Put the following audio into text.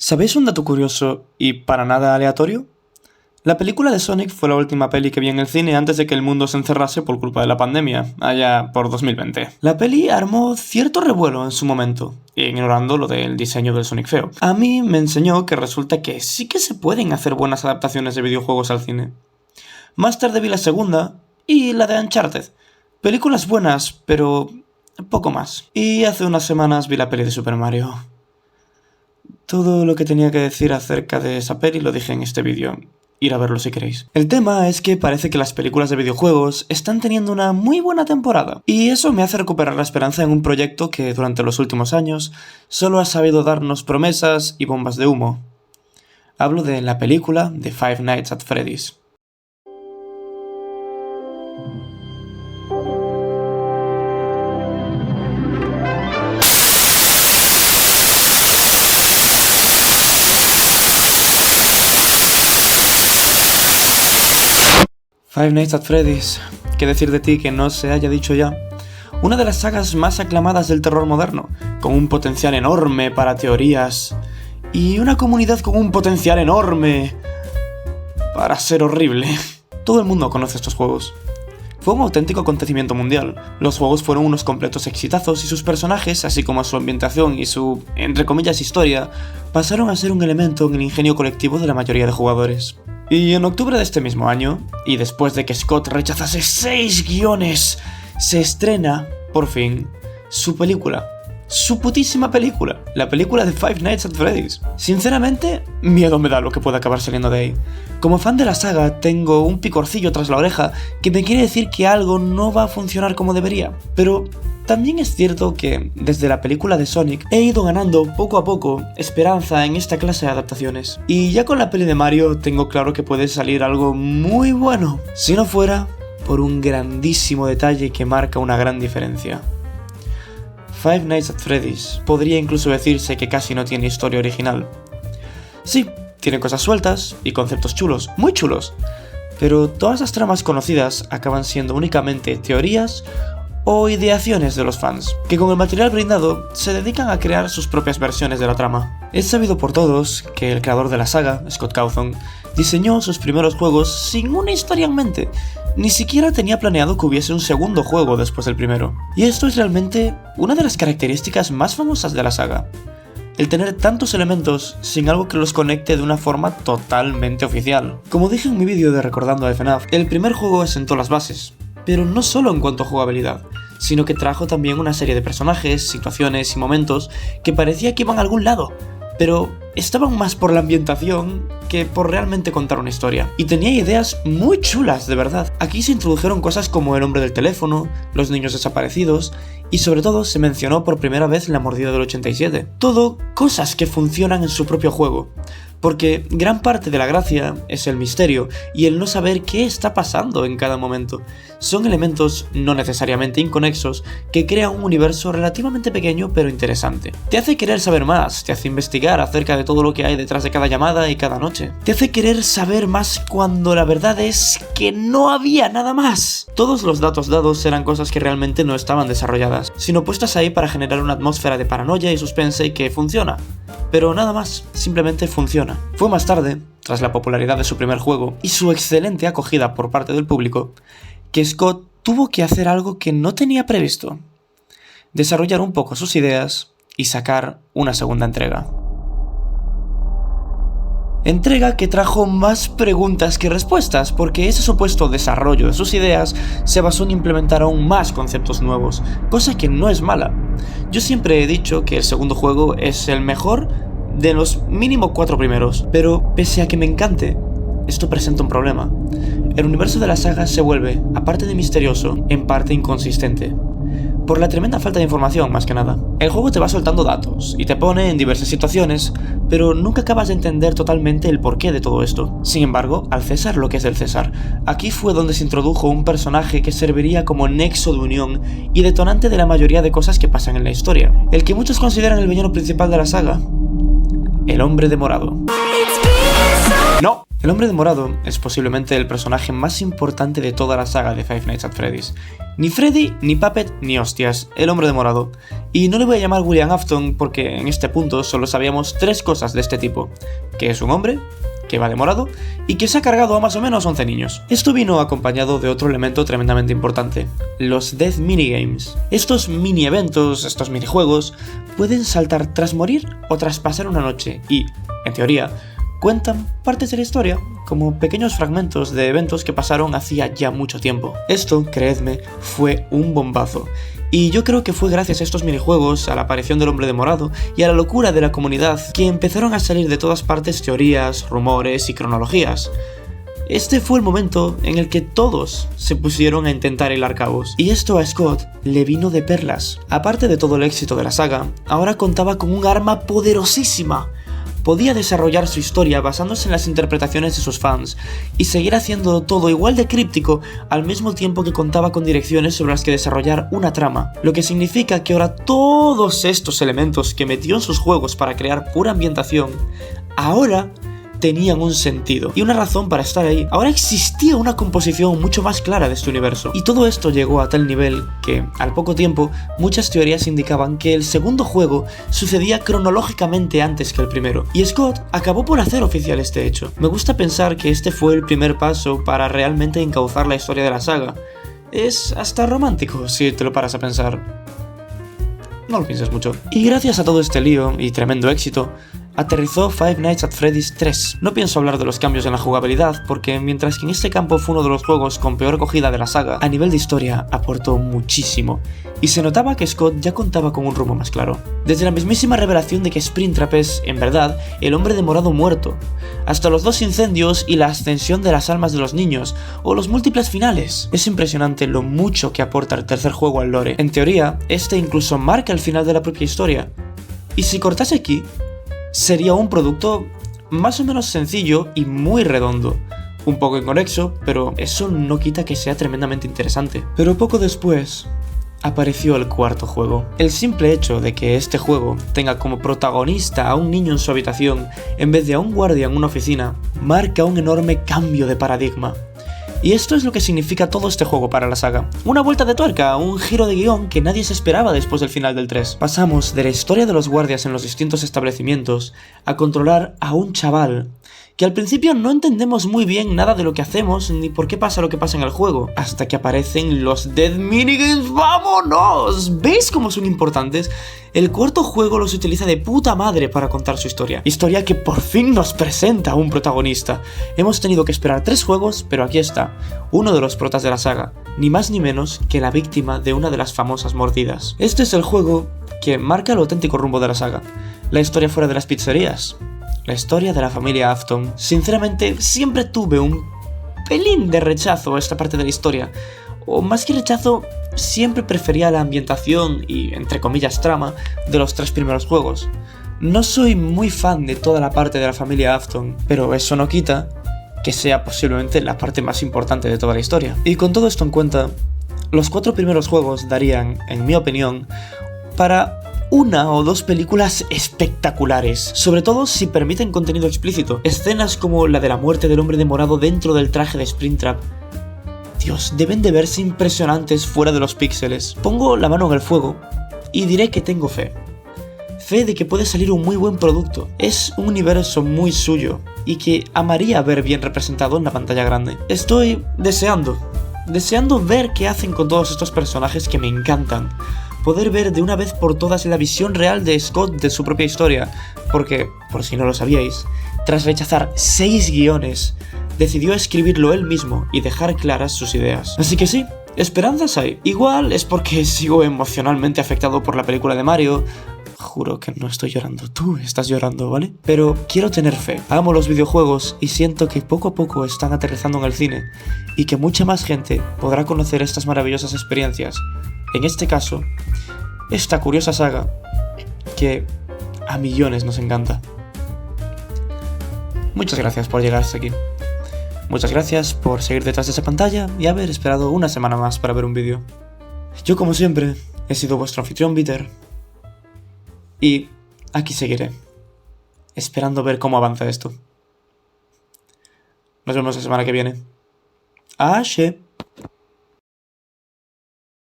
¿Sabéis un dato curioso y para nada aleatorio? La película de Sonic fue la última peli que vi en el cine antes de que el mundo se encerrase por culpa de la pandemia, allá por 2020. La peli armó cierto revuelo en su momento, ignorando lo del diseño del Sonic feo. A mí me enseñó que resulta que sí que se pueden hacer buenas adaptaciones de videojuegos al cine. Más tarde vi la segunda y la de Uncharted. Películas buenas, pero poco más. Y hace unas semanas vi la peli de Super Mario. Todo lo que tenía que decir acerca de esa peli lo dije en este vídeo. Ir a verlo si queréis. El tema es que parece que las películas de videojuegos están teniendo una muy buena temporada. Y eso me hace recuperar la esperanza en un proyecto que durante los últimos años solo ha sabido darnos promesas y bombas de humo. Hablo de la película de Five Nights at Freddy's. Five Nights at Freddy's, ¿qué decir de ti que no se haya dicho ya? Una de las sagas más aclamadas del terror moderno, con un potencial enorme para teorías, y una comunidad con un potencial enorme para ser horrible. Todo el mundo conoce estos juegos. Fue un auténtico acontecimiento mundial. Los juegos fueron unos completos exitazos y sus personajes, así como su ambientación y su, entre comillas, historia, pasaron a ser un elemento en el ingenio colectivo de la mayoría de jugadores. Y en octubre de este mismo año, y después de que Scott rechazase 6 guiones, se estrena, por fin, su película. Su putísima película. La película de Five Nights at Freddy's. Sinceramente, miedo me da lo que pueda acabar saliendo de ahí. Como fan de la saga, tengo un picorcillo tras la oreja que me quiere decir que algo no va a funcionar como debería. Pero también es cierto que, desde la película de Sonic, he ido ganando poco a poco esperanza en esta clase de adaptaciones. Y ya con la peli de Mario tengo claro que puede salir algo muy bueno, si no fuera por un grandísimo detalle que marca una gran diferencia. Five Nights at Freddy's podría incluso decirse que casi no tiene historia original. Sí, tiene cosas sueltas y conceptos chulos, muy chulos, pero todas las tramas conocidas acaban siendo únicamente teorías o ideaciones de los fans, que con el material brindado se dedican a crear sus propias versiones de la trama. Es sabido por todos que el creador de la saga, Scott Cawthon, diseñó sus primeros juegos sin una historia en mente. Ni siquiera tenía planeado que hubiese un segundo juego después del primero. Y esto es realmente una de las características más famosas de la saga. El tener tantos elementos sin algo que los conecte de una forma totalmente oficial. Como dije en mi vídeo de Recordando a FNAF, el primer juego asentó las bases. Pero no solo en cuanto a jugabilidad, sino que trajo también una serie de personajes, situaciones y momentos que parecía que iban a algún lado, pero estaban más por la ambientación que por realmente contar una historia. Y tenía ideas muy chulas, de verdad. Aquí se introdujeron cosas como el hombre del teléfono, los niños desaparecidos, y sobre todo se mencionó por primera vez la mordida del 87. Todo cosas que funcionan en su propio juego. Porque gran parte de la gracia es el misterio y el no saber qué está pasando en cada momento. Son elementos no necesariamente inconexos que crean un universo relativamente pequeño pero interesante. Te hace querer saber más, te hace investigar acerca de todo lo que hay detrás de cada llamada y cada noche. Te hace querer saber más cuando la verdad es que no había nada más. Todos los datos dados eran cosas que realmente no estaban desarrolladas, sino puestas ahí para generar una atmósfera de paranoia y suspense que funciona. Pero nada más, simplemente funciona. Fue más tarde, tras la popularidad de su primer juego y su excelente acogida por parte del público, que Scott tuvo que hacer algo que no tenía previsto: desarrollar un poco sus ideas y sacar una segunda entrega. Entrega que trajo más preguntas que respuestas, porque ese supuesto desarrollo de sus ideas se basó en implementar aún más conceptos nuevos, cosa que no es mala. Yo siempre he dicho que el segundo juego es el mejor de los mínimo 4 primeros, pero pese a que me encante, esto presenta un problema. El universo de la saga se vuelve, aparte de misterioso, en parte inconsistente. Por la tremenda falta de información, más que nada. El juego te va soltando datos y te pone en diversas situaciones, pero nunca acabas de entender totalmente el porqué de todo esto. Sin embargo, al César lo que es del César. Aquí fue donde se introdujo un personaje que serviría como nexo de unión y detonante de la mayoría de cosas que pasan en la historia. El que muchos consideran el villano principal de la saga. El hombre de morado. No, El Hombre de Morado es posiblemente el personaje más importante de toda la saga de Five Nights at Freddy's. Ni Freddy, ni Puppet, ni hostias, el Hombre de Morado. Y no le voy a llamar William Afton porque en este punto solo sabíamos 3 cosas de este tipo: que es un hombre, que va de morado y que se ha cargado a más o menos 11 niños. Esto vino acompañado de otro elemento tremendamente importante: los Death Minigames. Estos mini eventos, estos minijuegos, pueden saltar tras morir o tras pasar una noche y, en teoría, cuentan partes de la historia como pequeños fragmentos de eventos que pasaron hacía ya mucho tiempo. Esto, creedme, fue un bombazo. Y yo creo que fue gracias a estos minijuegos, a la aparición del Hombre de Morado y a la locura de la comunidad que empezaron a salir de todas partes teorías, rumores y cronologías. Este fue el momento en el que todos se pusieron a intentar hilar cabos. Y esto a Scott le vino de perlas. Aparte de todo el éxito de la saga, ahora contaba con un arma poderosísima. Podía desarrollar su historia basándose en las interpretaciones de sus fans y seguir haciendo todo igual de críptico al mismo tiempo que contaba con direcciones sobre las que desarrollar una trama, lo que significa que ahora todos estos elementos que metió en sus juegos para crear pura ambientación, ahora tenían un sentido y una razón para estar ahí. Ahora existía una composición mucho más clara de este universo. Y todo esto llegó a tal nivel que, al poco tiempo, muchas teorías indicaban que el segundo juego sucedía cronológicamente antes que el primero. Y Scott acabó por hacer oficial este hecho. Me gusta pensar que este fue el primer paso para realmente encauzar la historia de la saga. Es hasta romántico si te lo paras a pensar. No lo pienses mucho. Y gracias a todo este lío y tremendo éxito, aterrizó Five Nights at Freddy's 3. No pienso hablar de los cambios en la jugabilidad, porque mientras que en este campo fue uno de los juegos con peor acogida de la saga, a nivel de historia aportó muchísimo, y se notaba que Scott ya contaba con un rumbo más claro. Desde la mismísima revelación de que Springtrap es, en verdad, el Hombre de Morado muerto, hasta los 2 incendios y la ascensión de las almas de los niños, o los múltiples finales. Es impresionante lo mucho que aporta el tercer juego al lore. En teoría, este incluso marca el final de la propia historia. Y si cortase aquí, sería un producto más o menos sencillo y muy redondo. Un poco inconexo, pero eso no quita que sea tremendamente interesante. Pero poco después apareció el cuarto juego. El simple hecho de que este juego tenga como protagonista a un niño en su habitación en vez de a un guardia en una oficina, marca un enorme cambio de paradigma. Y esto es lo que significa todo este juego para la saga. Una vuelta de tuerca, un giro de guión que nadie se esperaba después del final del 3. Pasamos de la historia de los guardias en los distintos establecimientos a controlar a un chaval que al principio no entendemos muy bien nada de lo que hacemos ni por qué pasa lo que pasa en el juego, hasta que aparecen los Death Minigames. ¡Vámonos! ¿Veis cómo son importantes? El cuarto juego los utiliza de puta madre para contar su historia. Historia que por fin nos presenta a un protagonista. Hemos tenido que esperar 3 juegos, pero aquí está, uno de los protas de la saga, ni más ni menos que la víctima de una de las famosas mordidas. Este es el juego que marca el auténtico rumbo de la saga. La historia fuera de las pizzerías. La historia de la familia Afton. Sinceramente, siempre tuve un pelín de rechazo a esta parte de la historia. O más que rechazo, siempre prefería la ambientación y, entre comillas, trama de los 3 primeros juegos. No soy muy fan de toda la parte de la familia Afton, pero eso no quita que sea posiblemente la parte más importante de toda la historia. Y con todo esto en cuenta, los 4 primeros juegos darían, en mi opinión, para 1 o 2 películas espectaculares, sobre todo si permiten contenido explícito. Escenas como la de la muerte del Hombre de Morado dentro del traje de Springtrap. Dios, deben de verse impresionantes fuera de los píxeles. Pongo la mano en el fuego y diré que tengo fe. Fe de que puede salir un muy buen producto. Es un universo muy suyo y que amaría ver bien representado en la pantalla grande. Estoy deseando ver qué hacen con todos estos personajes que me encantan. Poder ver de una vez por todas la visión real de Scott de su propia historia, porque, por si no lo sabíais, tras rechazar 6 guiones, decidió escribirlo él mismo y dejar claras sus ideas. Así que sí, esperanzas hay. Igual es porque sigo emocionalmente afectado por la película de Mario. Juro que no estoy llorando, tú estás llorando, ¿vale? Pero quiero tener fe. Amo los videojuegos y siento que poco a poco están aterrizando en el cine y que mucha más gente podrá conocer estas maravillosas experiencias. En este caso, esta curiosa saga que a millones nos encanta. Muchas gracias por llegar hasta aquí. Muchas gracias por seguir detrás de esa pantalla y haber esperado una semana más para ver un vídeo. Yo, como siempre, he sido vuestro anfitrión Bitter. Y aquí seguiré, esperando ver cómo avanza esto. Nos vemos la semana que viene. Ashe.